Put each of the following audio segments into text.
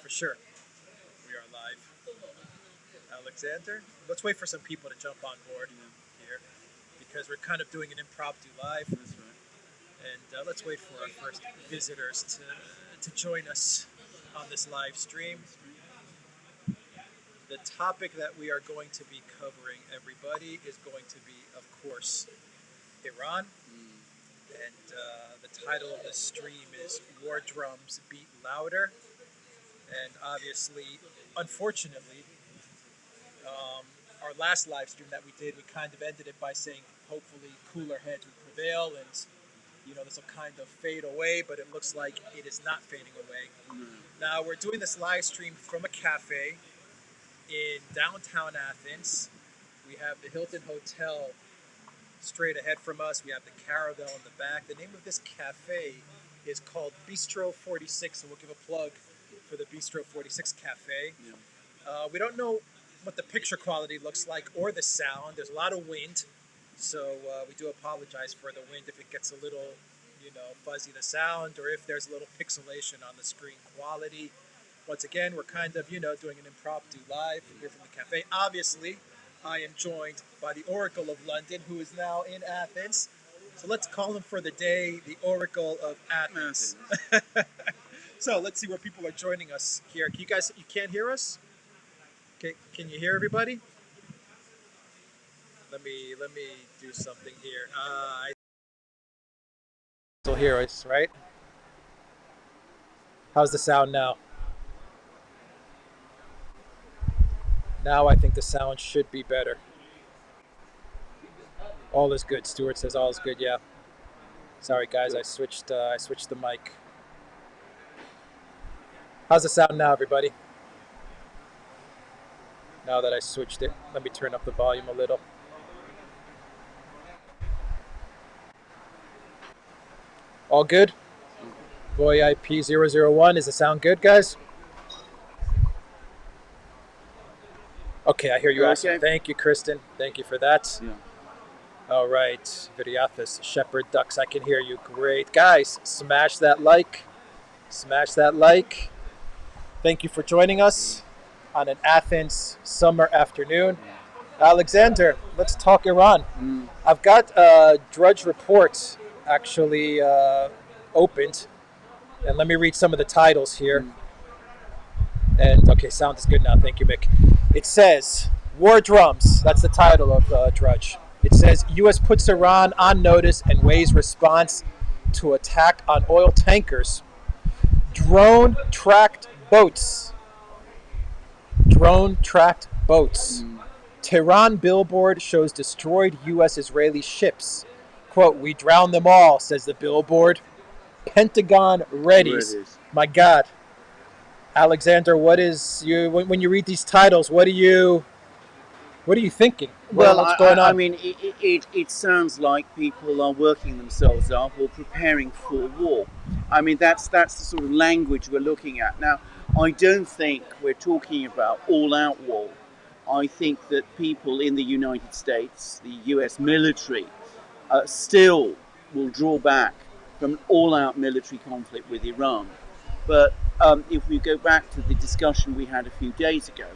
For sure. We are live. Alexander, let's wait for some people to jump on board here because we're kind of doing an impromptu live. That's right. And let's wait for our first visitors to join us on this live stream. The topic that we are going to be covering, everybody, is going to be, of course, Iran. And the title of this stream is War Drums Beat Louder. And obviously, unfortunately, our last live stream that we did, we kind of ended it by saying hopefully cooler heads would prevail and this will kind of fade away, but it looks like it is not fading away. Now, we're doing this live stream from a cafe in downtown Athens. We have the Hilton Hotel straight ahead from us. We have the Caravel in the back. The name of this cafe is called Bistro 46, and we'll give a plug for the Bistro 46 cafe. We don't know what the picture quality looks like or the sound. There's a lot of wind, so we do apologize for the wind if it gets a little, fuzzy, the sound, or if there's a little pixelation on the screen quality. Once again, we're kind of, doing an impromptu live here from the cafe. Obviously, I am joined by the Oracle of London, who is now in Athens. So let's call him for the day the Oracle of Athens. So let's see where people are joining us here. You can't hear us? Okay, can you hear everybody? Let me do something here. I still hear us, right? How's the sound now? Now I think the sound should be better. All is good. Stuart says all is good. Yeah. Sorry guys, I switched the mic. How's the sound now, everybody? Now that I switched it, let me turn up the volume a little. All good? Boy IP001, is the sound good, guys? Okay, I hear you. Awesome. Okay. Thank you, Kristen. Thank you for that. Yeah. All right, Viriathis, Shepherd Ducks, I can hear you. Great. Guys, smash that like. Smash that like. Thank you for joining us on an Athens summer afternoon. Alexander, let's talk Iran. I've got Drudge Report actually opened, and let me read some of the titles here. And okay, sound is good now. Thank you, Mick. It says, War Drums, that's the title of Drudge. It says, U.S. puts Iran on notice and weighs response to attack on oil tankers. Drone-tracked boats. Tehran billboard shows destroyed U.S.-Israeli ships. Quote, we drowned them all, says the billboard. Pentagon readies. My God. Alexander, what is when you read these titles? What are you thinking? What's going on? I mean, it sounds like people are working themselves up or preparing for war. I mean, that's the sort of language we're looking at now. I don't think we're talking about all-out war. I think that people in the United States, the U.S. military, still will draw back from an all-out military conflict with Iran. But if we go back to the discussion we had a few days ago,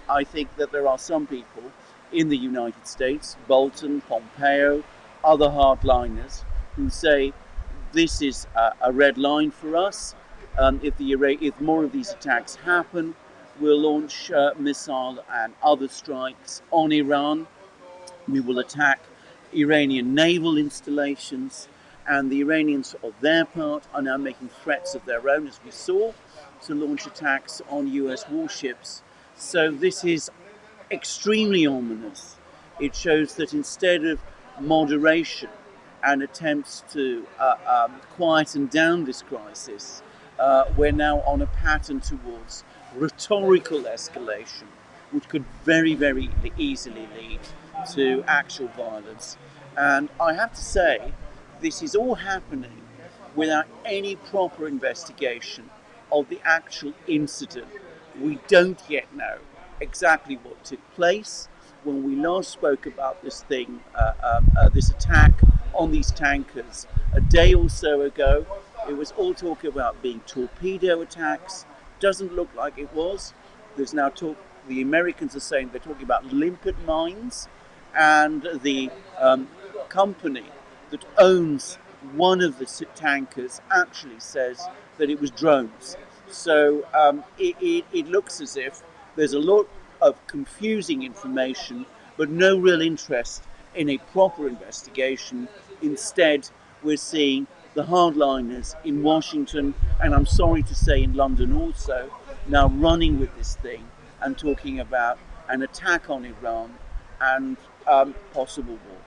I think that there are some people in the United States, Bolton, Pompeo, other hardliners, who say this is a red line for us. If more of these attacks happen, we'll launch missile and other strikes on Iran. We will attack Iranian naval installations. And the Iranians, of their part, are now making threats of their own, as we saw, to launch attacks on US warships. So this is extremely ominous. It shows that instead of moderation and attempts to quieten down this crisis, we're now on a pattern towards rhetorical escalation, which could very, very easily lead to actual violence. And I have to say, this is all happening without any proper investigation of the actual incident. We don't yet know exactly what took place. When we last spoke about this this attack on these tankers a day or so ago, it was all talk about being torpedo attacks, doesn't look like it was. There's now talk. The Americans are saying they're talking about limpet mines, and the company that owns one of the tankers actually says that it was drones. So it looks as if there's a lot of confusing information, but no real interest in a proper investigation. Instead, we're seeing the hardliners in Washington, and I'm sorry to say in London also, now running with this thing and talking about an attack on Iran and possible war.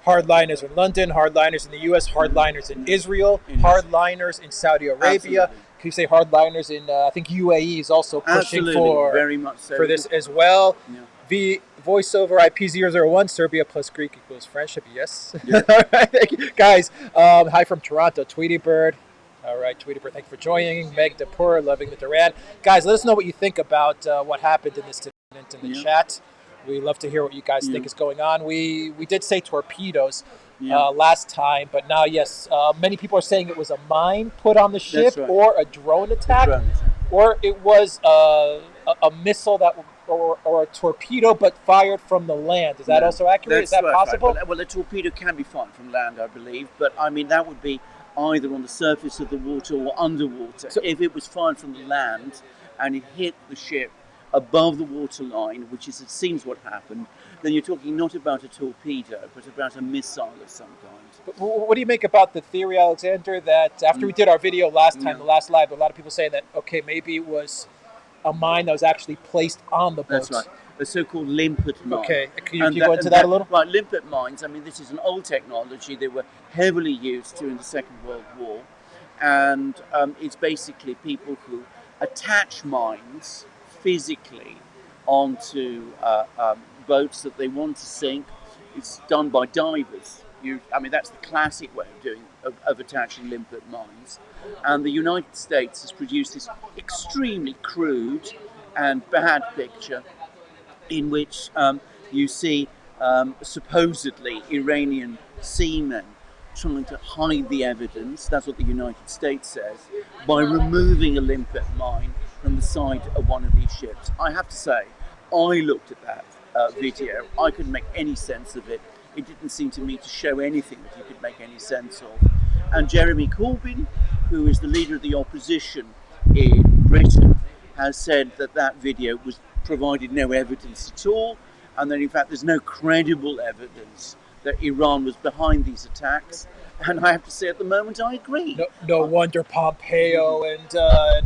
Hardliners in London, hardliners in the U.S., hardliners in Israel, hardliners in Saudi Arabia. Absolutely. Can you say hardliners in? I think UAE is also pushing Absolutely, very much so. for this as well. Yeah. The voiceover IP001, Serbia plus Greek equals friendship. Yes. Yeah. Thank you, guys. Hi from Toronto, Tweety Bird. All right, Tweety Bird, thank you for joining. Meg Depur, loving the Duran. Guys, let us know what you think about what happened in this incident in the chat. We love to hear what you guys think is going on. We did say torpedoes last time, but now, yes, many people are saying it was a mine put on the ship or a drone attack, or it was a missile that or a torpedo but fired from the land. Is that also accurate? Is that possible? Right. Well, a torpedo can be fired from land, I believe, but I mean that would be either on the surface of the water or underwater. So if it was fired from the land and it hit the ship above the waterline, which is, it seems, what happened, then you're talking not about a torpedo, but about a missile of some kind. But what do you make about the theory, Alexander, that after we did our video last time, the last live, a lot of people saying that, okay, maybe it was a mine that was actually placed on the boat? That's right. A so-called limpet mine. Okay, can you go into that a little? Right, limpet mines, I mean, this is an old technology. They were heavily used during the Second World War. And it's basically people who attach mines physically onto boats that they want to sink. It's done by divers. I mean, that's the classic way of attaching limpet mines. And the United States has produced this extremely crude and bad picture in which you see supposedly Iranian seamen trying to hide the evidence, that's what the United States says, by removing a limpet mine from the side of one of these ships. I have to say, I looked at that video. I couldn't make any sense of it. It didn't seem to me to show anything that you could make any sense of. And Jeremy Corbyn, who is the leader of the opposition in Britain, has said that that video was provided no evidence at all, and that in fact there's no credible evidence that Iran was behind these attacks. And I have to say, at the moment, I agree. No wonder Pompeo and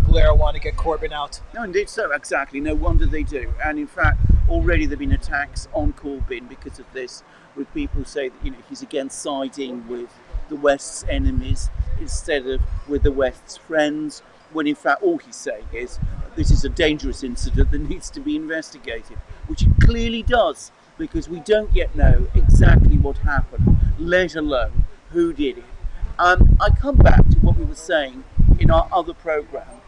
Blair want to get Corbyn out. No, indeed so, exactly. No wonder they do. And in fact, already there have been attacks on Corbyn because of this, with people who say that he's again siding with the West's enemies instead of with the West's friends, when in fact all he's saying is this is a dangerous incident that needs to be investigated, which it clearly does, because we don't yet know exactly what happened, let alone who did it. I come back to what we were saying in our other programme.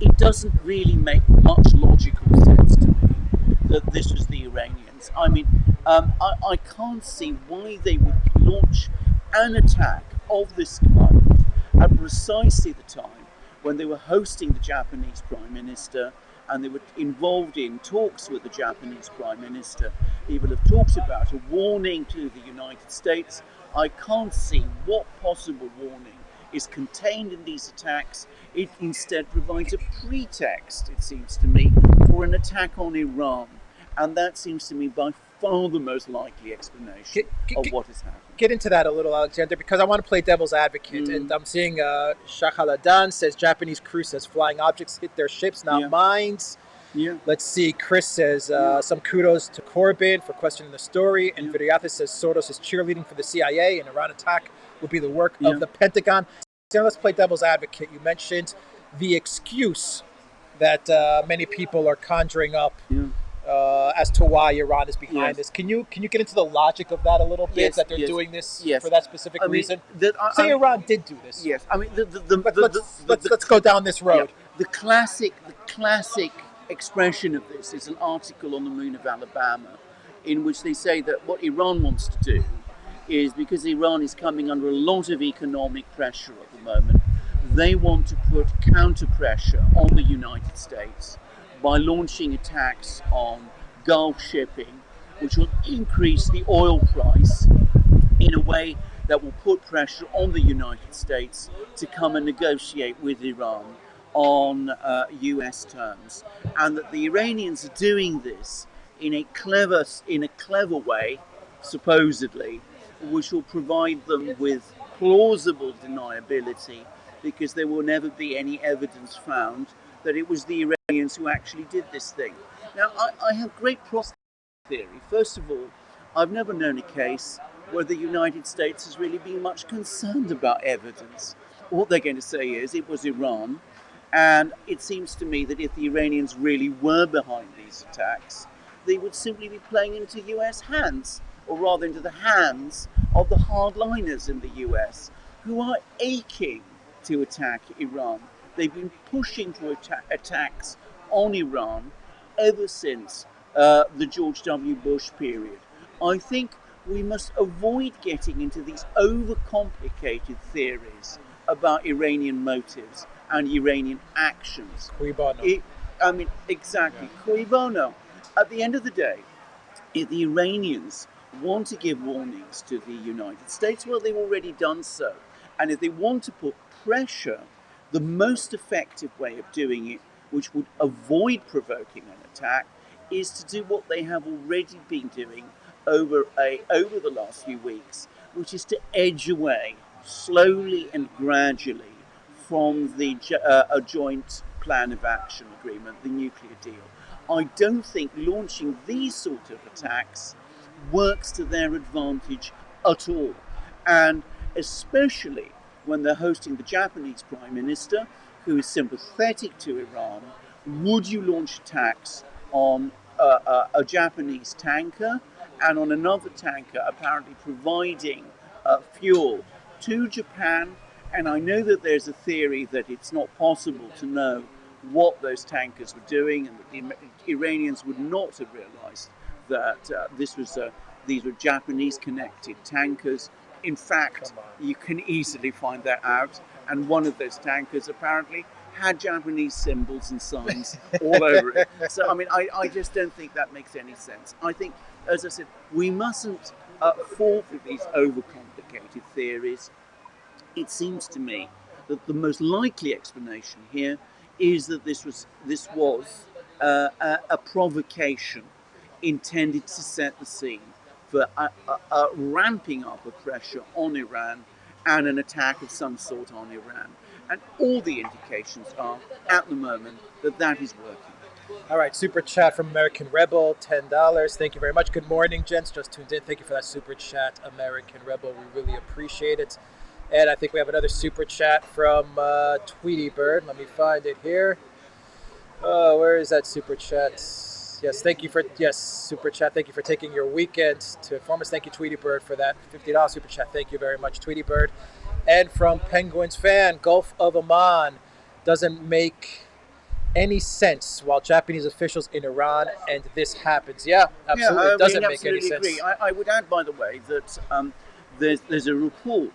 It doesn't really make much logical sense to me that this was the Iranians. I mean, I can't see why they would launch an attack of this kind at precisely the time when they were hosting the Japanese Prime Minister and they were involved in talks with the Japanese Prime Minister. People have talked about a warning to the United States. I can't see what possible warning is contained in these attacks. It instead provides a pretext, it seems to me, for an attack on Iran. And that seems to me by far the most likely explanation of what has happened. Get into that a little, Alexander, because I want to play devil's advocate. And I'm seeing Shahaladan says Japanese crew says flying objects hit their ships, not mines. Yeah. Let's see. Chris says some kudos to Corbyn for questioning the story. And Viriathis says Soros is cheerleading for the CIA and Iran attack would be the work of the Pentagon. So let's play devil's advocate. You mentioned the excuse that many people are conjuring up as to why Iran is behind this. Can you get into the logic of that a little bit? That they're doing this for that specific reason? Say Iran did do this. Yes, I mean let's go down this road. The classic expression of this is an article on the Moon of Alabama, in which they say that what Iran wants to do is, because Iran is coming under a lot of economic pressure at the moment, they want to put counter pressure on the United States by launching attacks on Gulf shipping, which will increase the oil price in a way that will put pressure on the United States to come and negotiate with Iran on US terms, and that the Iranians are doing this in a clever way, supposedly, which will provide them with plausible deniability, because there will never be any evidence found that it was the Iranians who actually did this thing. Now, I have great prospects theory. First of all, I've never known a case where the United States has really been much concerned about evidence. What they're going to say is it was Iran, and it seems to me that if the Iranians really were behind these attacks, they would simply be playing into US hands, or rather into the hands of the hardliners in the US, who are aching to attack Iran. They've been pushing for attacks on Iran ever since the George W. Bush period. I think we must avoid getting into these overcomplicated theories about Iranian motives and Iranian actions. Cui bono. Exactly. Yeah. Cui bono. At the end of the day, if the Iranians want to give warnings to the United States, well, they've already done so. And if they want to put pressure, the most effective way of doing it, which would avoid provoking an attack, is to do what they have already been doing over the last few weeks, which is to edge away slowly and gradually from the a joint plan of action agreement, the nuclear deal. I don't think launching these sort of attacks works to their advantage at all, and especially when they're hosting the Japanese Prime Minister, who is sympathetic to Iran. Would you launch attacks on a Japanese tanker and on another tanker apparently providing fuel to Japan? And I know that there's a theory that it's not possible to know what those tankers were doing, and that the Iranians would not have realized that these were Japanese connected tankers. In fact, you can easily find that out, and one of those tankers apparently had Japanese symbols and signs all over it. So, I just don't think that makes any sense. I think, as I said, we mustn't fall for these overcomplicated theories. It seems to me that the most likely explanation here is that this was a provocation intended to set the scene for a ramping up of pressure on Iran and an attack of some sort on Iran. And all the indications are, at the moment, that is working. All right, super chat from American Rebel, $10. Thank you very much. Good morning, gents. Just tuned in. Thank you for that super chat, American Rebel. We really appreciate it. And I think we have another super chat from Tweety Bird. Let me find it here. Where is that super chat? Yes, super chat. Thank you for taking your weekend to inform us. Thank you, Tweety Bird, for that $50 super chat. Thank you very much, Tweety Bird. And from Penguins fan, Gulf of Oman doesn't make any sense while Japanese officials in Iran and this happens. Yeah, absolutely. It doesn't make any sense. Agree. I would add, by the way, that there's a report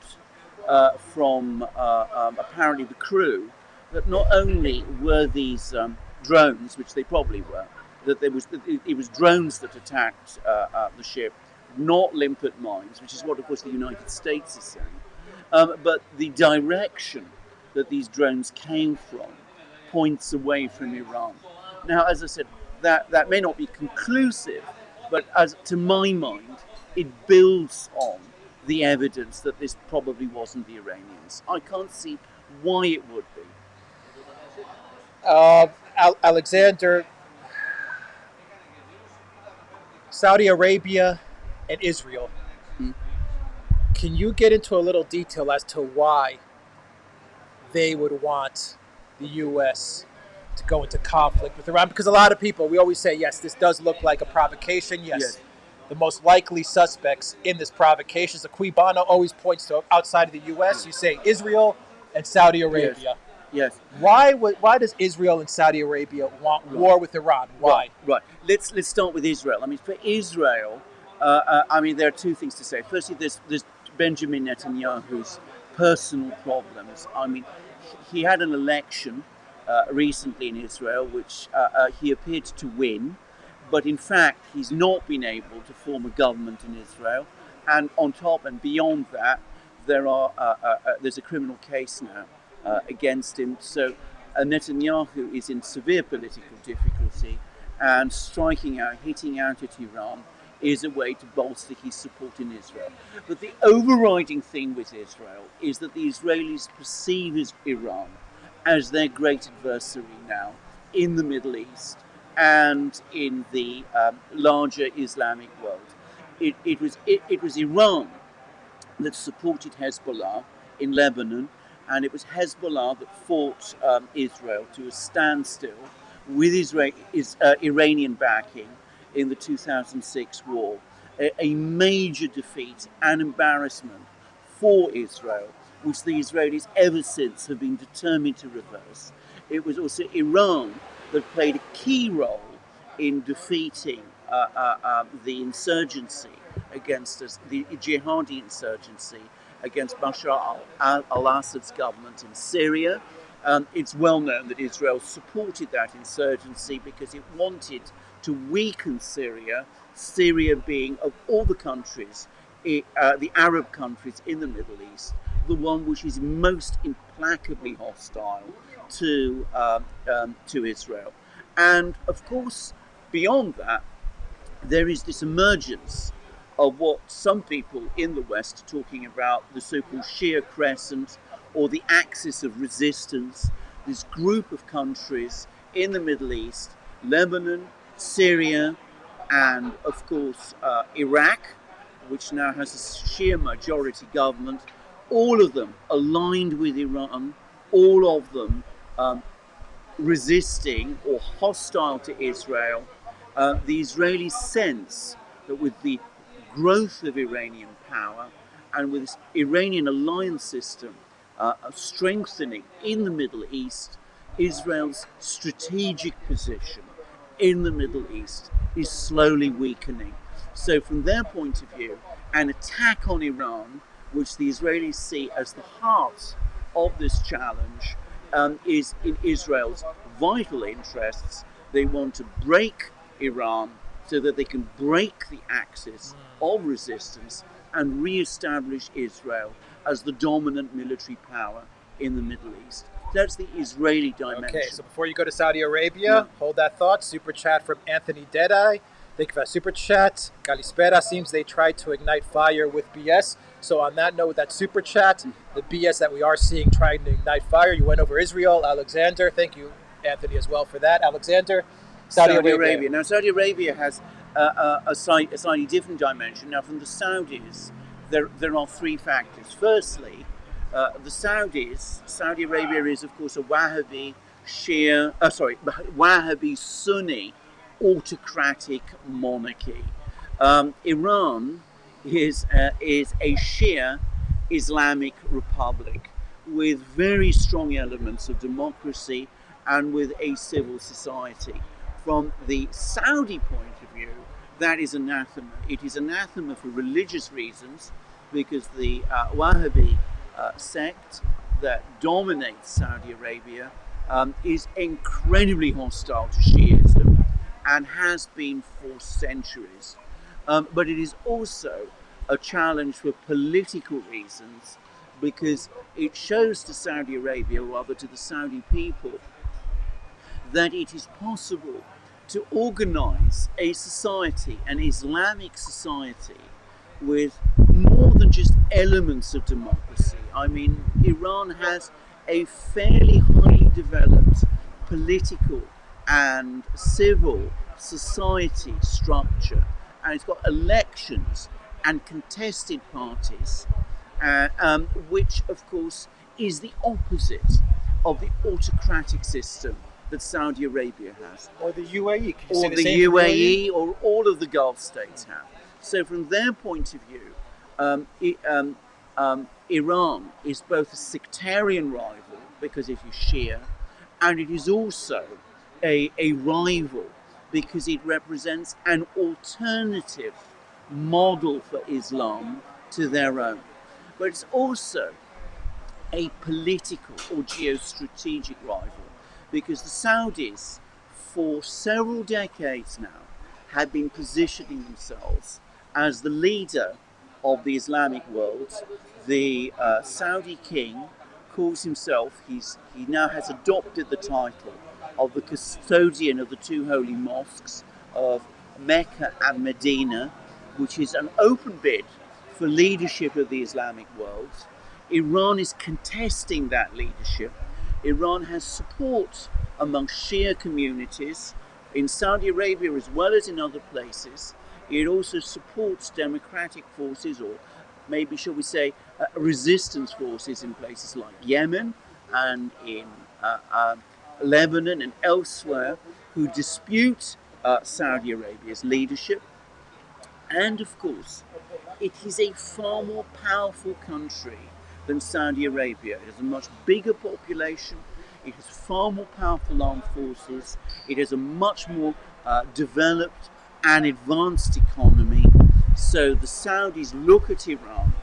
from apparently the crew that not only were these drones, which they probably were, that it was drones that attacked the ship, not limpet mines, which is what, of course, the United States is saying. But the direction that these drones came from points away from Iran. Now, as I said, that may not be conclusive, but to my mind, it builds on the evidence that this probably wasn't the Iranians. I can't see why it would be. Alexander, Saudi Arabia and Israel. Can you get into a little detail as to why they would want the U.S. to go into conflict with Iran? Because a lot of people, we always say, yes, this does look like a provocation. Yes. The most likely suspects in this provocation is the Cui bono always points to outside of the U.S. You say Israel and Saudi Arabia. Yes. Why does Israel and Saudi Arabia want war with Iran? Why? Right. Let's start with Israel. For Israel, there are two things to say. Firstly, there's Benjamin Netanyahu's personal problems. he had an election recently in Israel, which he appeared to win, but in fact he's not been able to form a government in Israel. And on top and beyond that, there's a criminal case now against him. So Netanyahu is in severe political difficulty, and striking out, hitting out at Iran is a way to bolster his support in Israel. But the overriding thing with Israel is that the Israelis perceive Iran as their great adversary now in the Middle East and in the larger Islamic world. It was Iran that supported Hezbollah in Lebanon, and it was Hezbollah that fought Israel to a standstill with Iranian backing in the 2006 war. A major defeat and embarrassment for Israel, which the Israelis ever since have been determined to reverse. It was also Iran that played a key role in defeating the insurgency against us, the jihadi insurgency against Bashar al-Assad's government in Syria. It's well known that Israel supported that insurgency because it wanted to weaken Syria, Syria being, of all the countries, the Arab countries in the Middle East, the one which is most implacably hostile to Israel. And of course, beyond that, there is this emergence of what some people in the West are talking about, the so-called Shia Crescent, or the axis of resistance, this group of countries in the Middle East, Lebanon, Syria, and of course Iraq, which now has a Shia majority government, all of them aligned with Iran, all of them resisting or hostile to Israel. The Israelis sense that with the growth of Iranian power and with this Iranian alliance system strengthening in the Middle East, Israel's strategic position in the Middle East is slowly weakening. So from their point of view, an attack on Iran, which the Israelis see as the heart of this challenge, is in Israel's vital interests. They want to break Iran so that they can break the axis of resistance and re-establish Israel as the dominant military power in the Middle East. That's the Israeli dimension. Okay, so before you go to Saudi Arabia, hold that thought. Super chat from Anthony Deadeye. Thank you for that super chat. Calispera seems they tried to ignite fire with BS. So on that note, with that super chat, the BS that we are seeing trying to ignite fire, you went over Israel, Alexander. Thank you, Anthony, as well for that. Alexander, Saudi Arabia. Now, Saudi Arabia has a slightly different dimension. Now, from the Saudis, there are three factors. Firstly, Saudi Arabia is, of course, a Wahhabi Sunni autocratic monarchy. Iran is a Shia Islamic republic with very strong elements of democracy and with a civil society. From the Saudi point of view, that is anathema. It is anathema for religious reasons, because the Wahhabi sect that dominates Saudi Arabia is incredibly hostile to Shiism and has been for centuries. But it is also a challenge for political reasons, because it shows to Saudi Arabia, or rather to the Saudi people, that it is possible to organize a society, an Islamic society, with more than just elements of democracy. I mean, Iran has a fairly highly developed political and civil society structure, and it's got elections and contested parties, which of course is the opposite of the autocratic system that Saudi Arabia has. Or the UAE. Or the UAE, or all of the Gulf states have. So from their point of view, Iran is both a sectarian rival, because it is Shia, and it is also a rival because it represents an alternative model for Islam to their own. But it's also a political or geostrategic rival, because the Saudis, for several decades now, have been positioning themselves as the leader of the Islamic world. The Saudi king calls himself, he now has adopted the title of the custodian of the two holy mosques of Mecca and Medina, which is an open bid for leadership of the Islamic world. Iran is contesting that leadership. Iran has support among Shia communities in Saudi Arabia as well as in other places. It also supports democratic forces, or maybe shall we say resistance forces in places like Yemen and in Lebanon and elsewhere, who dispute Saudi Arabia's leadership. And of course, it is a far more powerful country than Saudi Arabia. It has a much bigger population, it has far more powerful armed forces, it has a much more developed and advanced economy. So the Saudis look at Iran,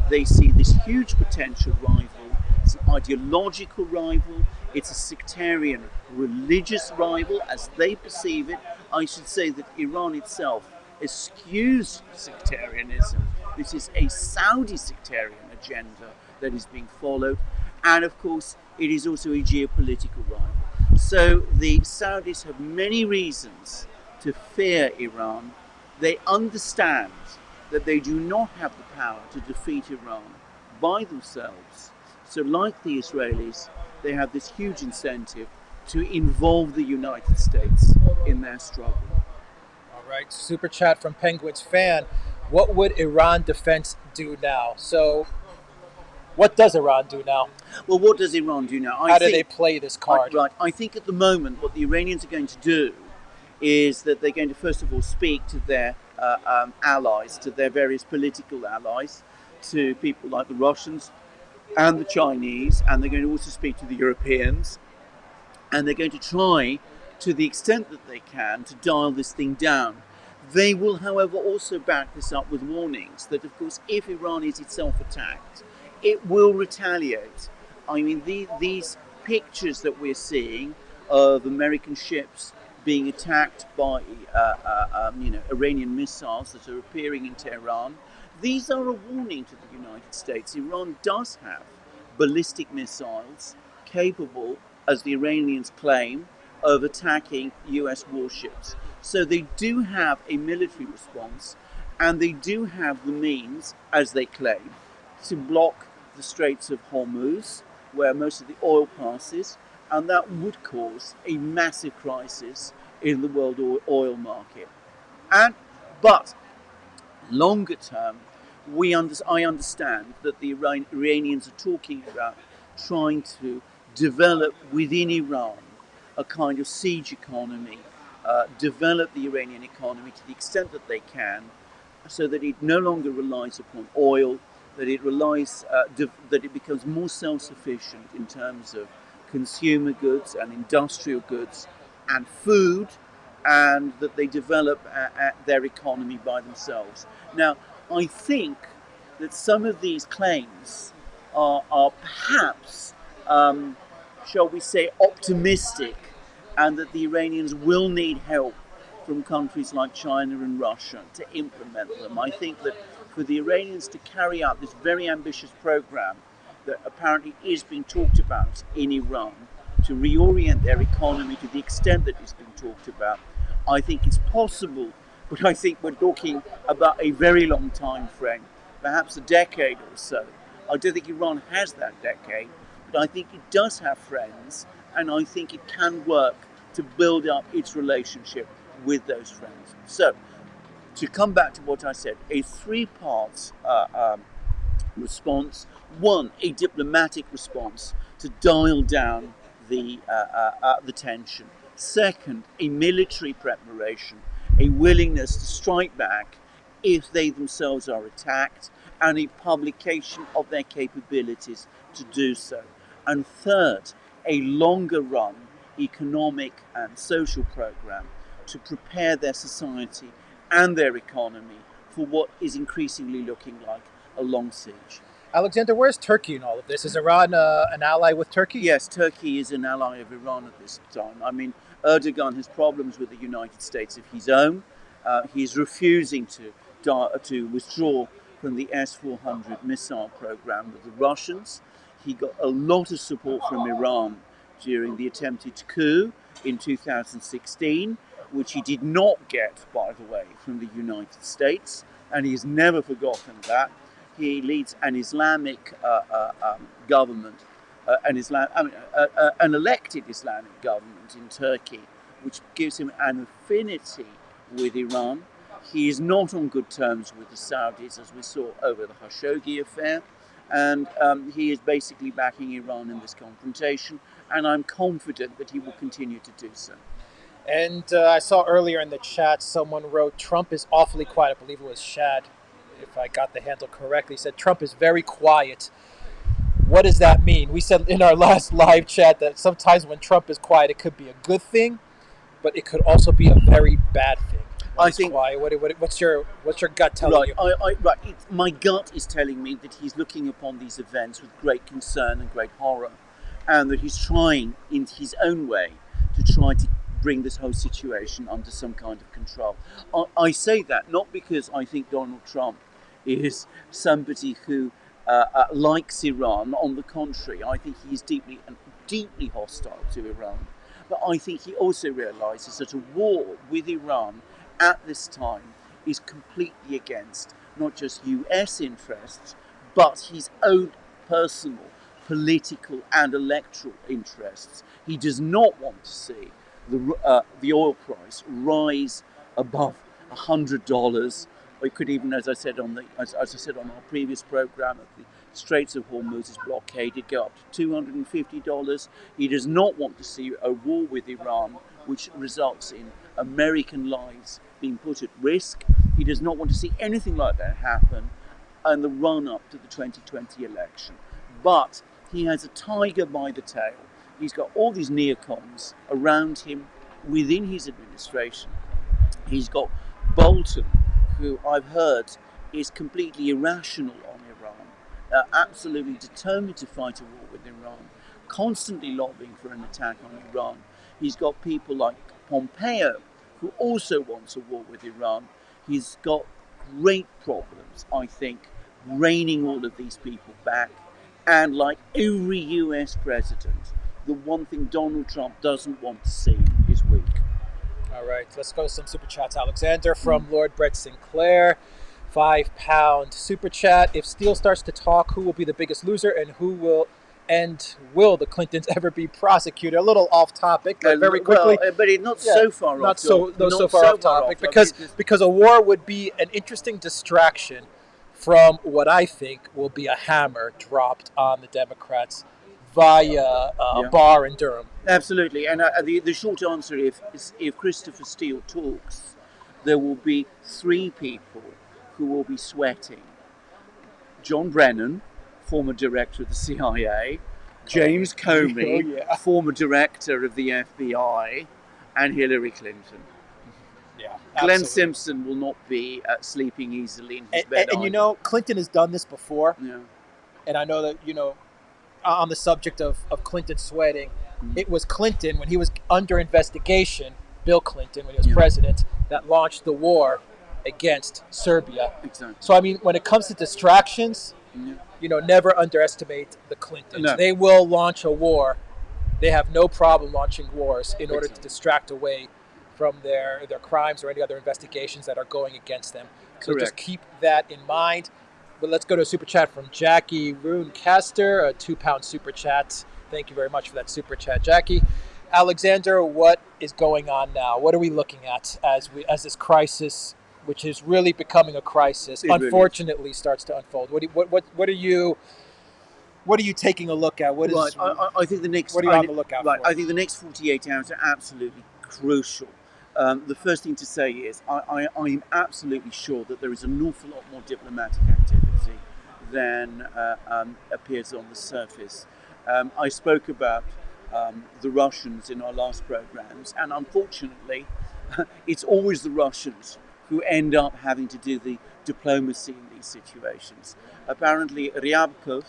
they see this huge potential rival, it's an ideological rival, it's a sectarian religious rival as they perceive it. I should say that Iran itself eschews sectarianism. This is a Saudi sectarian agenda that is being followed, and of course it is also a geopolitical rival. So the Saudis have many reasons to fear Iran. They understand that they do not have the power to defeat Iran by themselves. So like the Israelis, they have this huge incentive to involve the United States in their struggle. All right, super chat from Penguins fan. What would Iran defense do now? So, what does Iran do now? Well, what does Iran do now? How do they play this card? Right. I think at the moment what the Iranians are going to do is that they're going to first of all speak to their allies, to their various political allies, to people like the Russians and the Chinese, and they're going to also speak to the Europeans, and they're going to try, to the extent that they can, to dial this thing down. They will, however, also back this up with warnings that, of course, if Iran is itself attacked, it will retaliate. I mean, these pictures that we're seeing of American ships being attacked by Iranian missiles that are appearing in Tehran, these are a warning to the United States. Iran does have ballistic missiles capable, as the Iranians claim, of attacking US warships. So they do have a military response, and they do have the means, as they claim, to block the Straits of Hormuz, where most of the oil passes, and that would cause a massive crisis in the world oil market. But longer term, I understand that the Iranians are talking about trying to develop within Iran a kind of siege economy, develop the Iranian economy to the extent that they can, so that it no longer relies upon oil, that it becomes more self-sufficient in terms of consumer goods and industrial goods and food, and that they develop their economy by themselves. Now, I think that some of these claims are perhaps, shall we say, optimistic, and that the Iranians will need help from countries like China and Russia to implement them. I think that for the Iranians to carry out this very ambitious program that apparently is being talked about in Iran, to reorient their economy to the extent that it's been talked about, I think it's possible, but I think we're talking about a very long time frame, perhaps a decade or so. I don't think Iran has that decade, but I think it does have friends, and I think it can work to build up its relationship with those friends. So, to come back to what I said, a three-part response. One, a diplomatic response to dial down the tension. Second, a military preparation, a willingness to strike back if they themselves are attacked, and a publication of their capabilities to do so. And third, a longer run economic and social program to prepare their society and their economy for what is increasingly looking like a long siege. Alexander, where's Turkey in all of this? Is Iran an ally with Turkey? Yes, Turkey is an ally of Iran at this time. I mean, Erdogan has problems with the United States of his own. He's refusing to withdraw from the S-400 missile program with the Russians. He got a lot of support from Iran during the attempted coup in 2016, which he did not get, by the way, from the United States, and he's never forgotten that. He leads an Islamic government, an elected Islamic government in Turkey, which gives him an affinity with Iran. He is not on good terms with the Saudis, as we saw over the Khashoggi affair, and he is basically backing Iran in this confrontation, and I'm confident that he will continue to do so. And I saw earlier in the chat someone wrote Trump is awfully quiet. I believe it was Shad, if I got the handle correctly. He said Trump is very quiet. What does that mean? We said in our last live chat that sometimes when Trump is quiet, it could be a good thing, but it could also be a very bad thing. When I think. Quiet. What's your gut telling you? My gut is telling me that he's looking upon these events with great concern and great horror, and that he's trying, in his own way, to bring this whole situation under some kind of control. I say that not because I think Donald Trump is somebody who likes Iran. On the contrary, I think he is deeply hostile to Iran. But I think he also realises that a war with Iran at this time is completely against not just US interests, but his own personal, political and electoral interests. He does not want to see the oil price rise above $100. It could even, as I said on our previous program, if the Straits of Hormuz is blockaded, go up to $250. He does not want to see a war with Iran, which results in American lives being put at risk. He does not want to see anything like that happen in the run-up to the 2020 election. But he has a tiger by the tail. He's got all these neocons around him within his administration. He's got Bolton, who I've heard is completely irrational on Iran, absolutely determined to fight a war with Iran, constantly lobbying for an attack on Iran. He's got people like Pompeo, who also wants a war with Iran. He's got great problems, I think, reining all of these people back. And like every US president, the one thing Donald Trump doesn't want to see is weak. All right, let's go to some super chats. Alexander from Lord Brett Sinclair, £5 super chat. If Steele starts to talk, who will be the biggest loser, and will the Clintons ever be prosecuted? A little off topic, but very quickly. But it's not so far off. Not so far off topic, because a war would be an interesting distraction from what I think will be a hammer dropped on the Democrats via Barr and Durham. Absolutely, and the short answer, if Christopher Steele talks, there will be three people who will be sweating: John Brennan, former director of the CIA, James Comey, former director of the FBI, and Hillary Clinton. Yeah, Glenn Simpson will not be sleeping easily in his bed. And you know, Clinton has done this before. Yeah. And I know that, on the subject of Clinton sweating, it was Clinton, when he was under investigation, Bill Clinton, when he was president, that launched the war against Serbia. Exactly. So, I mean, when it comes to distractions, never underestimate the Clintons. No. They will launch a war. They have no problem launching wars in order to distract away from their crimes or any other investigations that are going against them. So Correct. just keep that in mind. But let's go to a super chat from Jackie Runecaster, a £2 super chat. Thank you very much for that super chat, Jackie. Alexander, what is going on now? What are we looking at as this crisis, which is really becoming a crisis, unfortunately starts to unfold? What are you taking a look at? I think the next. What are you on the lookout for? I think the next 48 hours are absolutely crucial. The first thing to say is I'm absolutely sure that there is an awful lot more diplomatic activity than appears on the surface. I spoke about the Russians in our last programs, and unfortunately, it's always the Russians who end up having to do the diplomacy in these situations. Apparently, Ryabkov,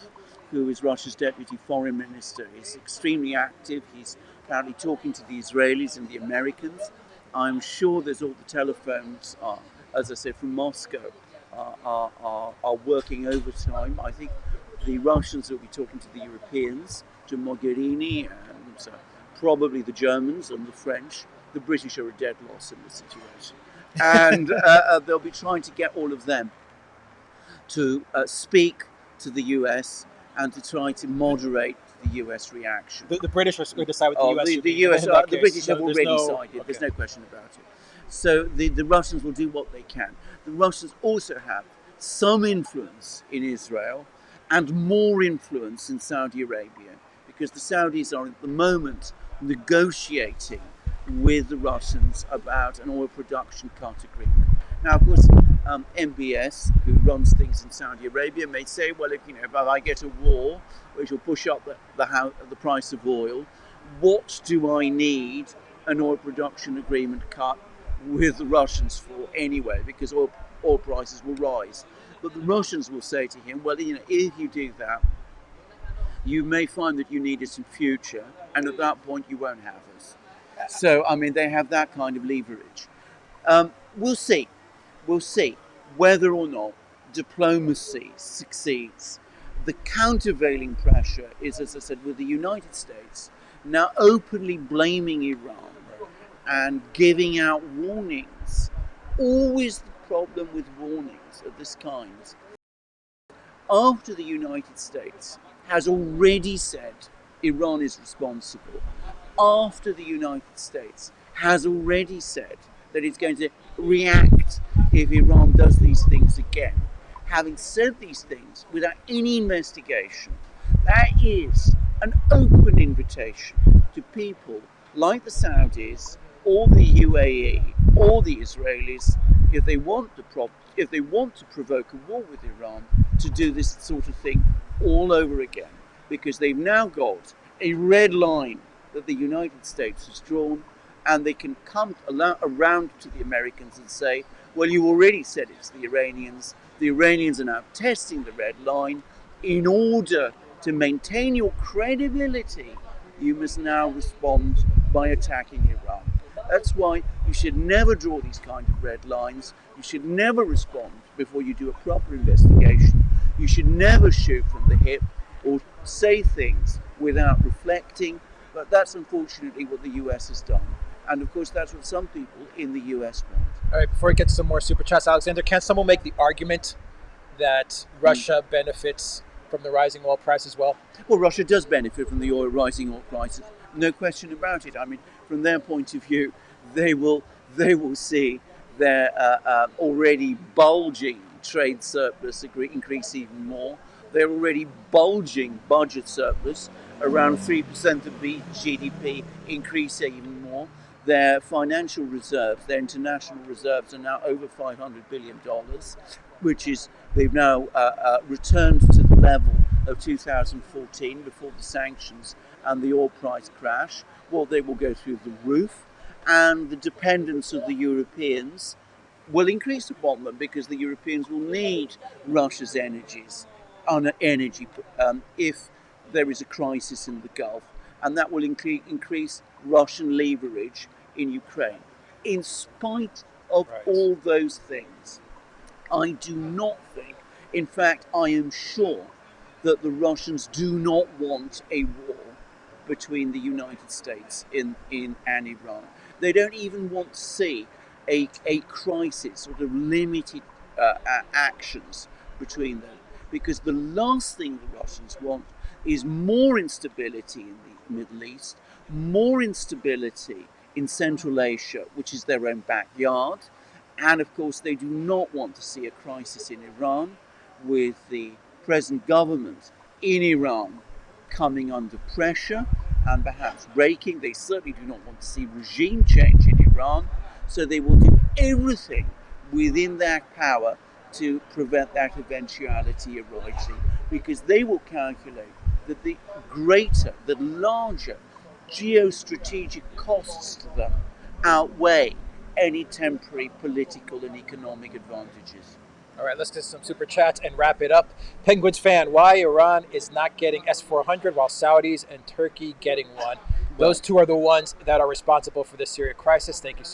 who is Russia's deputy foreign minister, is extremely active. He's apparently talking to the Israelis and the Americans. I'm sure there's all the telephones, as I said, from Moscow are working overtime. I think the Russians will be talking to the Europeans, to Mogherini, and probably the Germans and the French. The British are a dead loss in this situation. And they'll be trying to get all of them to speak to the US and to try to moderate the US reaction. The British are going to side with the US. The British have already sided. Okay. There's no question about it. So the Russians will do what they can. The Russians also have some influence in Israel and more influence in Saudi Arabia, because the Saudis are at the moment negotiating with the Russians about an oil production cut agreement. Now, of course, MBS, who runs things in Saudi Arabia, may say, well, if I get a war which will push up the price of oil, what do I need an oil production agreement cut with the Russians for anyway? Because oil prices will rise. But the Russians will say to him, well, if you do that, you may find that you need us in future, and at that point you won't have us. So, they have that kind of leverage. We'll see whether or not diplomacy succeeds. The countervailing pressure is, as I said, with the United States now openly blaming Iran and giving out warnings. Always the problem with warnings of this kind. After the United States has already said Iran is responsible, after the United States has already said that it's going to react if Iran does these things again, having said these things without any investigation, that is an open invitation to people like the Saudis or the UAE or the Israelis, if they want to provoke a war with Iran, to do this sort of thing all over again, because they've now got a red line that the United States has drawn, and they can come around to the Americans and say, well, you already said it's the Iranians. The Iranians are now testing the red line. In order to maintain your credibility, you must now respond by attacking Iran. That's why you should never draw these kind of red lines. You should never respond before you do a proper investigation. You should never shoot from the hip or say things without reflecting. But that's unfortunately what the US has done. And of course, that's what some people in the US want. All right, before we get to some more super chats, Alexander, can someone make the argument that Russia benefits from the rising oil price as well? Well, Russia does benefit from the rising oil prices. No question about it. From their point of view, they will see their already bulging trade surplus increase even more. Their already bulging budget surplus, around 3% of GDP, increase even more. Their financial reserves, their international reserves, are now over $500 billion, which is, they've now returned to the level of 2014 before the sanctions and the oil price crash. Well, they will go through the roof, and the dependence of the Europeans will increase upon them, because the Europeans will need Russia's energy if there is a crisis in the Gulf, and that will increase Russian leverage in Ukraine. In spite of all those things, I do not think, in fact, I am sure that the Russians do not want a war between the United States and Iran. They don't even want to see a crisis or limited actions between them, because the last thing the Russians want is more instability in the Middle East, more instability in Central Asia, which is their own backyard, and of course they do not want to see a crisis in Iran, with the present government in Iran coming under pressure and perhaps breaking. They certainly do not want to see regime change in Iran, so they will do everything within their power to prevent that eventuality arising, because they will calculate that the larger geostrategic costs to them outweigh any temporary political and economic advantages. All right, let's get some super chats and wrap it up. Penguins fan, why Iran is not getting S-400 while Saudis and Turkey getting one? Those two are the ones that are responsible for the Syria crisis. Thank you,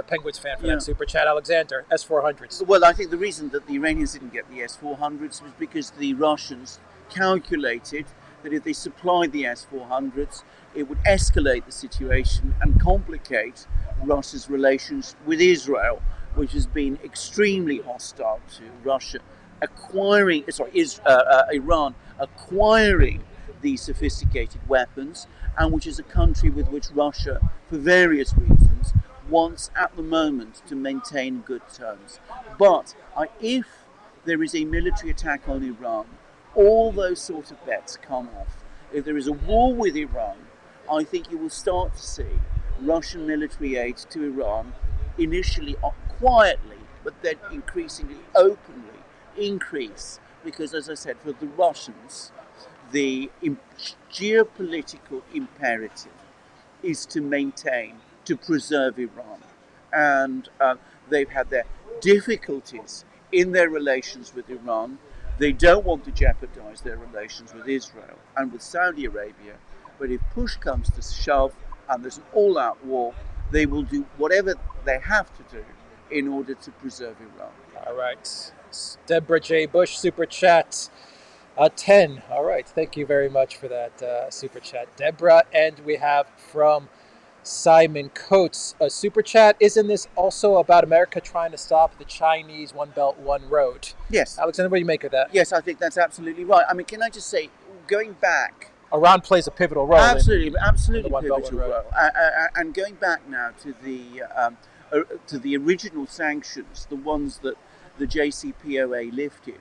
Penguins fan, for that super chat. Alexander, S-400s. Well, I think the reason that the Iranians didn't get the S-400s was because the Russians calculated that if they supplied the S-400s, it would escalate the situation and complicate Russia's relations with Israel, which has been extremely hostile to Russia, Iran acquiring these sophisticated weapons, and which is a country with which Russia, for various reasons, wants at the moment to maintain good terms. But if there is a military attack on Iran, all those sort of bets come off. If there is a war with Iran, I think you will start to see Russian military aid to Iran initially quietly, but then increasingly openly increase, because, as I said, for the Russians, the geopolitical imperative is to maintain, to preserve Iran. And they've had their difficulties in their relations with Iran. They don't want to jeopardize their relations with Israel and with Saudi Arabia. But if push comes to shove and there's an all-out war, they will do whatever they have to do in order to preserve Iran. All right. Deborah J. Bush, super chat. 10. All right. Thank you very much for that super chat, Deborah. And we have from Simon Coates, a super chat. Isn't this also about America trying to stop the Chinese One Belt, One Road? Yes. Alexander, what do you make of that? Yes, I think that's absolutely right. I mean, can I just say, going back... Iran plays a pivotal role. Absolutely in the pivotal role. And going back now to the original sanctions, the ones that the JCPOA lifted,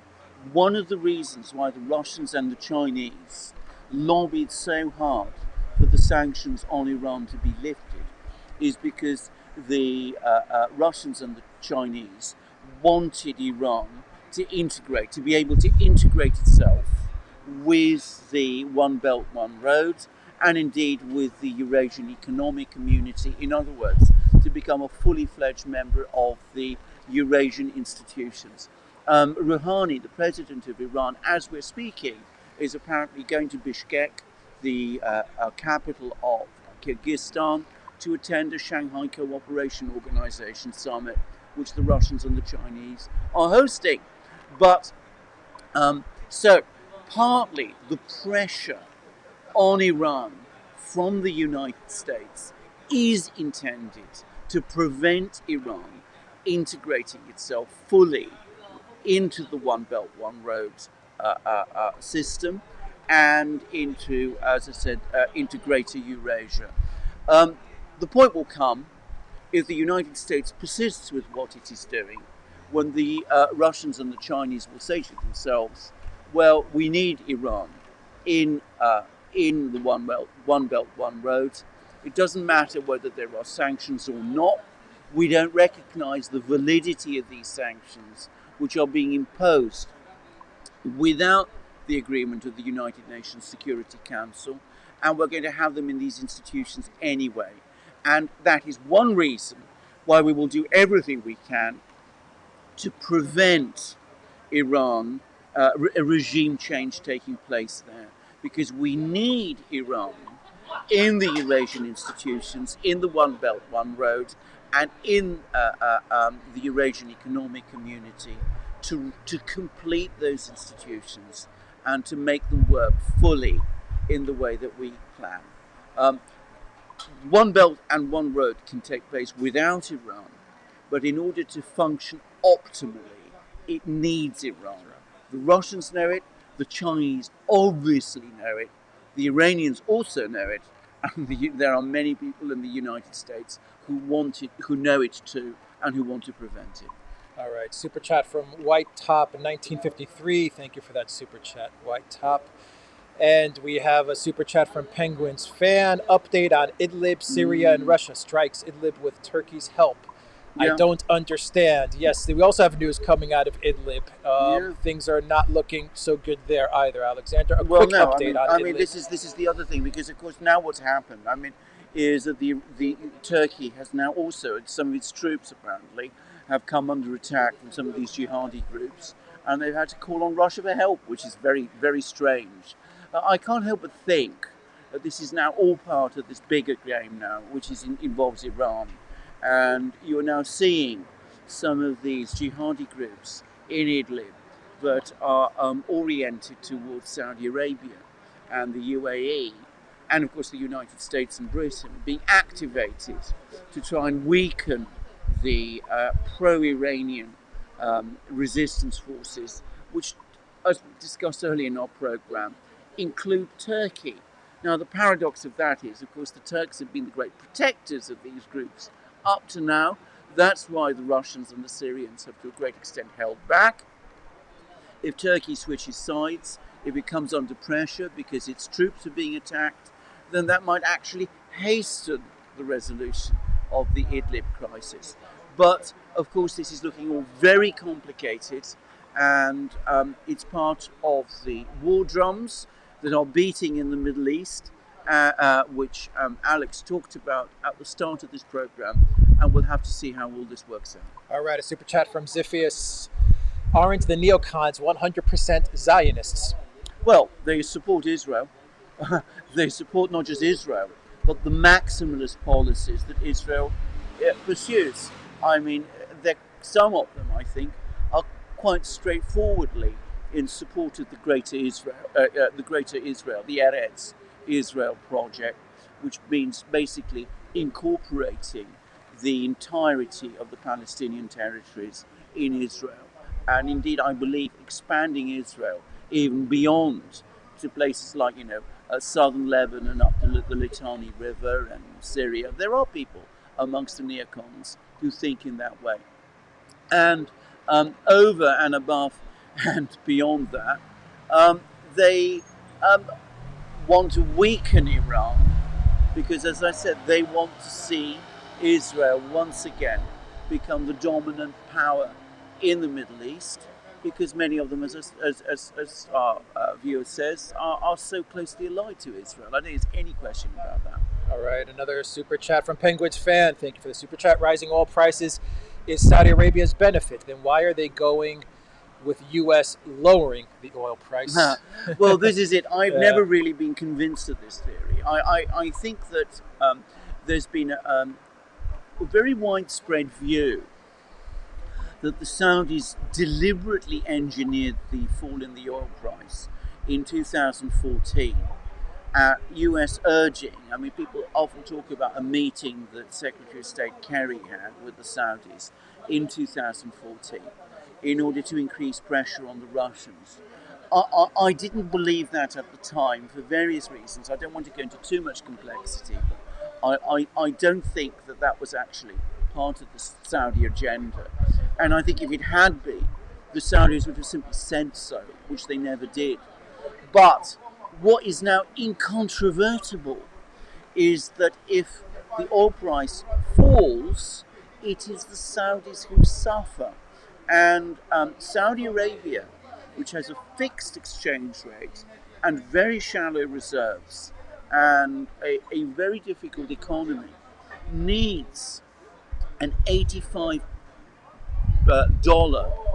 one of the reasons why the Russians and the Chinese lobbied so hard for the sanctions on Iran to be lifted is because the Russians and the Chinese wanted Iran to be able to integrate itself with the One Belt, One Road, and indeed with the Eurasian Economic Community. In other words, to become a fully fledged member of the Eurasian institutions. Rouhani, the president of Iran, as we're speaking, is apparently going to Bishkek, the capital of Kyrgyzstan, to attend a Shanghai Cooperation Organization summit, which the Russians and the Chinese are hosting. But so partly the pressure on Iran from the United States is intended to prevent Iran integrating itself fully into the One Belt, One Road system and into, as I said, into Greater Eurasia. The point will come if the United States persists with what it is doing, when the Russians and the Chinese will say to themselves, well, we need Iran in the One Belt, One Road. It doesn't matter whether there are sanctions or not. We don't recognize the validity of these sanctions, which are being imposed without the agreement of the United Nations Security Council, and we're going to have them in these institutions anyway. And that is one reason why we will do everything we can to prevent Iran, a regime change taking place there, because we need Iran in the Eurasian institutions, in the One Belt, One Road, and in the Eurasian Economic Community to complete those institutions and to make them work fully in the way that we plan. One Belt and One Road can take place without Iran, but in order to function optimally, it needs Iran. The Russians know it, the Chinese obviously know it, the Iranians also know it, and there are many people in the United States who want it, who know it too, and who want to prevent it. All right, super chat from White Top 1953. Thank you for that super chat, White Top. And we have a super chat from Penguins fan. Update on Idlib, Syria, and Russia strikes Idlib with Turkey's help. Yeah. I don't understand. Yes, we also have news coming out of Idlib. Things are not looking so good there either, Alexander. Quick update on Idlib. This is the other thing, because of course now what's happened. I mean, is that the Turkey has now also, some of its troops apparently, have come under attack from some of these jihadi groups, and they've had to call on Russia for help, which is very, very strange. I can't help but think that this is now all part of this bigger game now, which involves Iran. And you're now seeing some of these jihadi groups in Idlib that are oriented towards Saudi Arabia and the UAE, and of course the United States and Britain, being activated to try and weaken the pro-Iranian resistance forces, which, as discussed earlier in our programme, include Turkey. Now, the paradox of that is, of course, the Turks have been the great protectors of these groups up to now. That's why the Russians and the Syrians have, to a great extent, held back. If Turkey switches sides, if it comes under pressure because its troops are being attacked, then that might actually hasten the resolution of the Idlib crisis. But, of course, this is looking all very complicated, and it's part of the war drums that are beating in the Middle East, which Alex talked about at the start of this program, and we'll have to see how all this works out. All right, a super chat from Ziphius. Aren't the neocons 100% Zionists? Well, they support Israel. They support not just Israel, but the maximalist policies that Israel pursues. I mean, some of them, I think, are quite straightforwardly in support of the Greater Israel, the Eretz Israel project, which means basically incorporating the entirety of the Palestinian territories in Israel, and indeed, I believe, expanding Israel even beyond to places like, southern Lebanon up to the Litani River and Syria. There are people amongst the neocons who think in that way. And over and above and beyond that, they want to weaken Iran because, as I said, they want to see Israel once again become the dominant power in the Middle East, because many of them, as our viewer says, are so closely allied to Israel. I don't think there's any question about that. All right, another super chat from Penguins fan. Thank you for the super chat. Rising oil prices is Saudi Arabia's benefit. Then why are they going with U.S. lowering the oil price? Well, this is it. I've never really been convinced of this theory. I think that there's been a very widespread view that the Saudis deliberately engineered the fall in the oil price in 2014 at US urging. I mean, people often talk about a meeting that Secretary of State Kerry had with the Saudis in 2014 in order to increase pressure on the Russians. I didn't believe that at the time for various reasons. I don't want to go into too much complexity, but I don't think that was actually part of the Saudi agenda. And I think if it had been, the Saudis would have simply said so, which they never did. But what is now incontrovertible is that if the oil price falls, it is the Saudis who suffer. And Saudi Arabia, which has a fixed exchange rate and very shallow reserves and a very difficult economy, needs an $85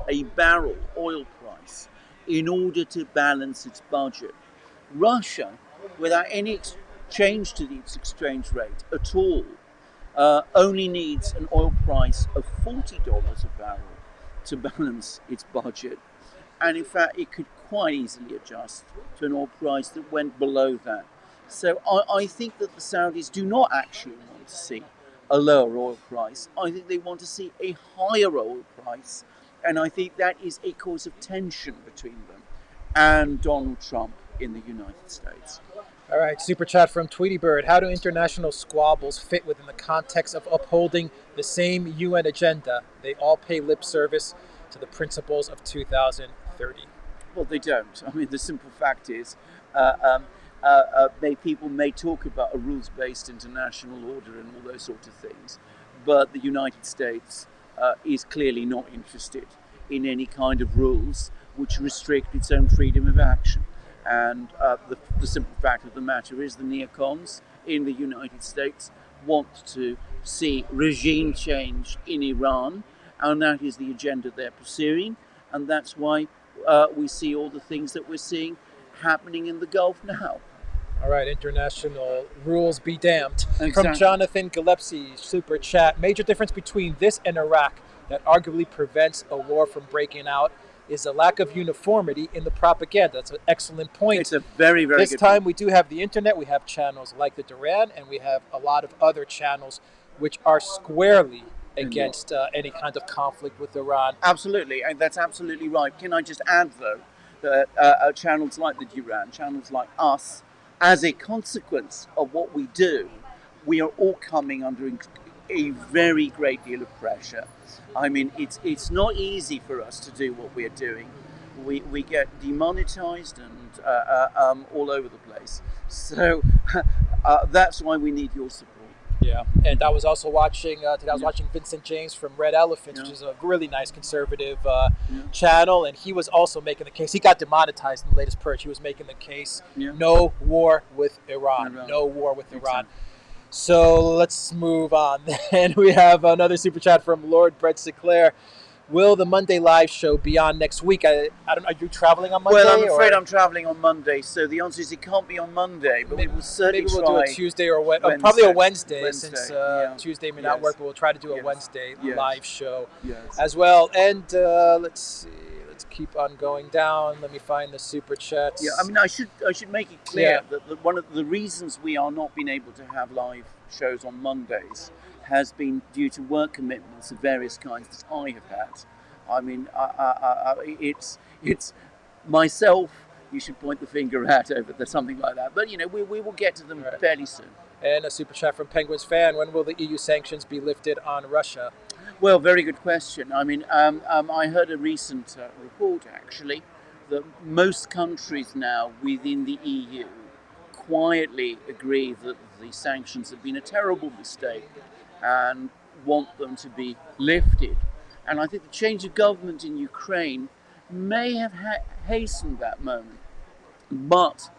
a barrel oil price in order to balance its budget. Russia, without any change to its exchange rate at all, only needs an oil price of $40 a barrel to balance its budget. And in fact, it could quite easily adjust to an oil price that went below that. So I think that the Saudis do not actually want to see a lower oil price. I think they want to see a higher oil price. And I think that is a cause of tension between them and Donald Trump in the United States. All right, super chat from Tweety Bird. How do international squabbles fit within the context of upholding the same UN agenda? They all pay lip service to the principles of 2030. Well, they don't. I mean, the simple fact is, people may talk about a rules-based international order and all those sorts of things, but the United States is clearly not interested in any kind of rules which restrict its own freedom of action. And the simple fact of the matter is the neocons in the United States want to see regime change in Iran, and that is the agenda they're pursuing, and that's why we see all the things that we're seeing happening in the Gulf now. All right, international rules be damned. From Exactly. Jonathan Gillespie, super chat. Major difference between this and Iraq that arguably prevents a war from breaking out is a lack of uniformity in the propaganda. That's an excellent point. It's a very, very This good time point. we do have the internet. We have channels like the Duran, and we have a lot of other channels which are squarely against any kind of conflict with Iran. Absolutely, and that's absolutely right. Can I just add, though, that channels like the Duran, channels like us, as a consequence of what we do, we are all coming under a very great deal of pressure. I mean, it's not easy for us to do what we're doing. We get demonetized and all over the place. So that's why we need your support. Yeah, and I was also watching today. I was watching Vincent James from Red Elephants, which is a really nice conservative channel, and he was also making the case. He got demonetized in the latest purge. He was making the case: no war with Iran, no war with Iran. So let's move on. And we have another super chat from Lord Brett Sinclair. Will the Monday live show be on next week? I don't know. Are you traveling on Monday? Well, I'm afraid I'm traveling on Monday, so the answer is it can't be on Monday, but we will certainly maybe we'll try. do a Tuesday or probably a Wednesday since Tuesday may not work, but we'll try to do a Wednesday live show as well. And let's see. Let's keep on going down. Let me find the super chats. Yeah, I mean, I should make it clear that one of the reasons we are not being able to have live shows on Mondays has been due to work commitments of various kinds that I have had. I mean, it's myself you should point the finger at over something like that. But, we will get to them fairly soon. And a super chat from Penguins fan. When will the EU sanctions be lifted on Russia? Well, very good question. I mean, I heard a recent report, actually, that most countries now within the EU quietly agree that the sanctions have been a terrible mistake and want them to be lifted. And I think the change of government in Ukraine may have hastened that moment. But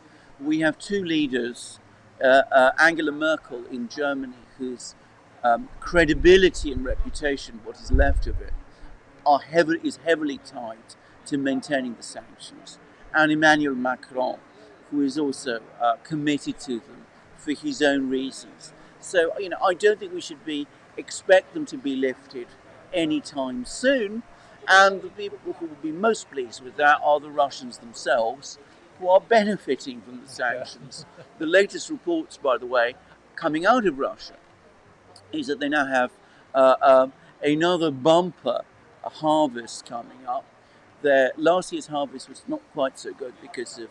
we have two leaders, Angela Merkel in Germany, whose credibility and reputation, what is left of it, is heavily tied to maintaining the sanctions, and Emmanuel Macron, who is also committed to them for his own reasons. So, I don't think we should expect them to be lifted anytime soon. And the people who will be most pleased with that are the Russians themselves, who are benefiting from the sanctions. The latest reports, by the way, coming out of Russia, is that they now have another bumper harvest coming up. Last year's harvest was not quite so good because of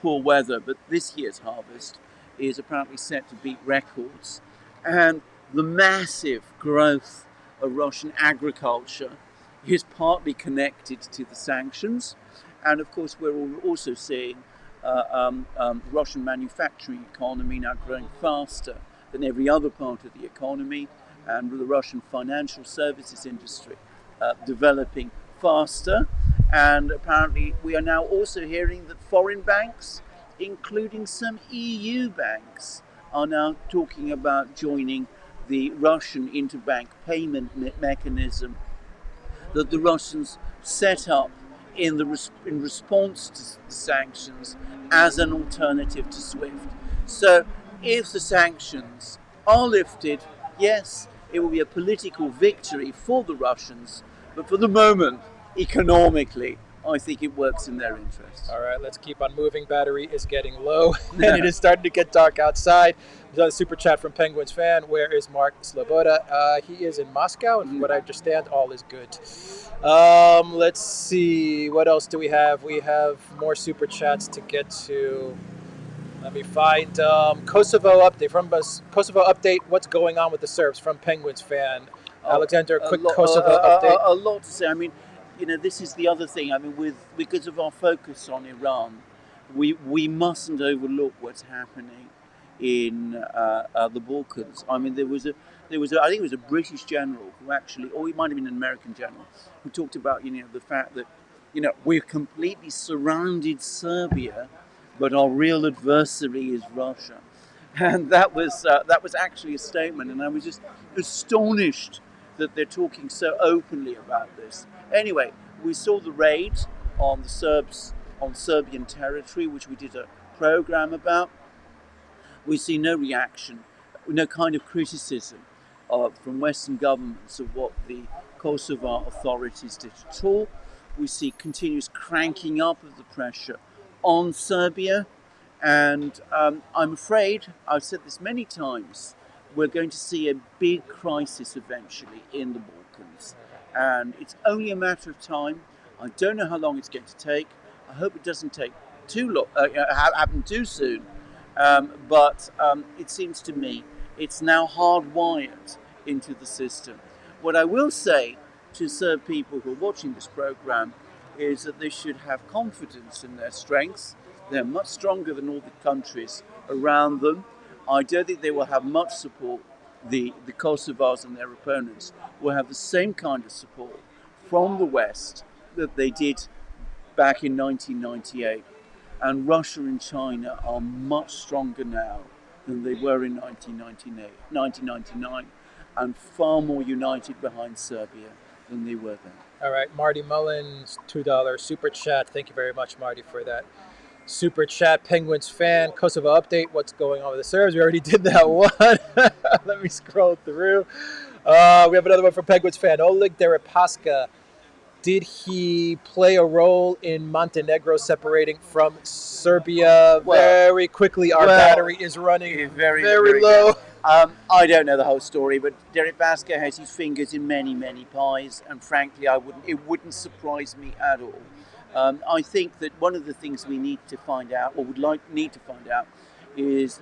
poor weather, but this year's harvest is apparently set to beat records. And the massive growth of Russian agriculture is partly connected to the sanctions. And of course, we're also seeing Russian manufacturing economy now growing faster than every other part of the economy, and the Russian financial services industry developing faster. And apparently we are now also hearing that foreign banks, including some EU banks, are now talking about joining the Russian interbank payment mechanism that the Russians set up in response to the sanctions as an alternative to SWIFT. So if the sanctions are lifted, yes, it will be a political victory for the Russians, but for the moment, economically, I think it works in their interest. All right, let's keep on moving. Battery is getting low, and it is starting to get dark outside. We've got a super chat from Penguins fan. Where is Mark Sloboda? He is in Moscow, and from what I understand, all is good. Let's see. What else do we have? We have more super chats to get to. Let me find Kosovo update. From Kosovo update, what's going on with the Serbs? From Penguins fan. Alexander, quick Kosovo update. A lot to say. I mean, this is the other thing. I mean, because of our focus on Iran, we mustn't overlook what's happening in the Balkans. I mean, there was a I think it was a British general who actually, or it might have been an American general, who talked about the fact that we've completely surrounded Serbia, but our real adversary is Russia. and that was actually a statement, and I was just astonished that they're talking so openly about this. Anyway, we saw the raid on the Serbs on Serbian territory, which we did a program about. We see no reaction, no kind of criticism from Western governments of what the Kosovar authorities did at all. We see continuous cranking up of the pressure on Serbia, and I'm afraid, I've said this many times, we're going to see a big crisis eventually in the Balkans. And it's only a matter of time. I don't know how long it's going to take. I hope it doesn't take too long, happen too soon. But it seems to me it's now hardwired into the system. What I will say to Serb people who are watching this program is that they should have confidence in their strengths. They're much stronger than all the countries around them. I don't think they will have much support. The Kosovars and their opponents will have the same kind of support from the West that they did back in 1998. And Russia and China are much stronger now than they were in 1999, and far more united behind Serbia than they were then. All right, Marty Mullins, $2 super chat. Thank you very much, Marty, for that super chat. Penguins fan, Kosovo update. What's going on with the Serbs? We already did that one. Let me scroll through. We have another one from Penguins fan, Oleg Deripaska. Did he play a role in Montenegro separating from Serbia? Very quickly, our battery is running very low. I don't know the whole story, but Derek Basker has his fingers in many, many pies, and frankly, it wouldn't surprise me at all. I think that one of the things we need to find out, or need to find out, is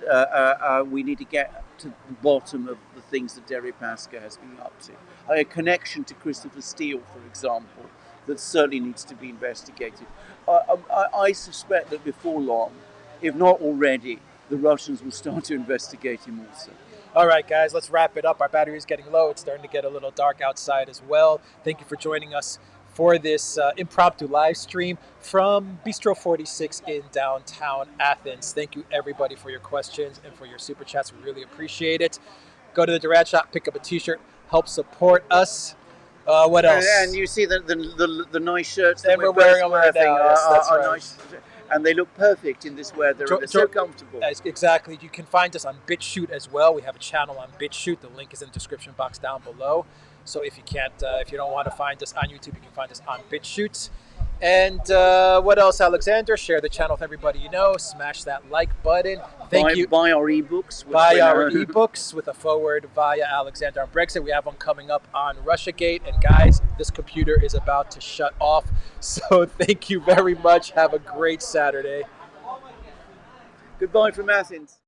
we need to get to the bottom of the things that Derek Basker has been up to. A connection to Christopher Steele, for example, that certainly needs to be investigated. I suspect that before long, if not already, the Russians will start to investigate him also. All right, guys, let's wrap it up. Our battery is getting low. It's starting to get a little dark outside as well. Thank you for joining us for this impromptu live stream from Bistro 46 in downtown Athens. Thank you, everybody, for your questions and for your super chats. We really appreciate it. Go to the Durant Shop, pick up a t-shirt, help support us. What else? And you see the nice shirts that we're wearing them right now. That's right. Nice, and they look perfect in this weather. And they're so comfortable. Exactly. You can find us on BitChute as well. We have a channel on BitChute. The link is in the description box down below. So if you don't want to find us on YouTube, you can find us on BitChute. And what else, Alexander? Share the channel with everybody you know. Smash that like button. Thank you. Buy our ebooks. Buy our ebooks with a forward via Alexander on Brexit. We have one coming up on Russiagate. And guys, this computer is about to shut off. So thank you very much. Have a great Saturday. Goodbye from Athens.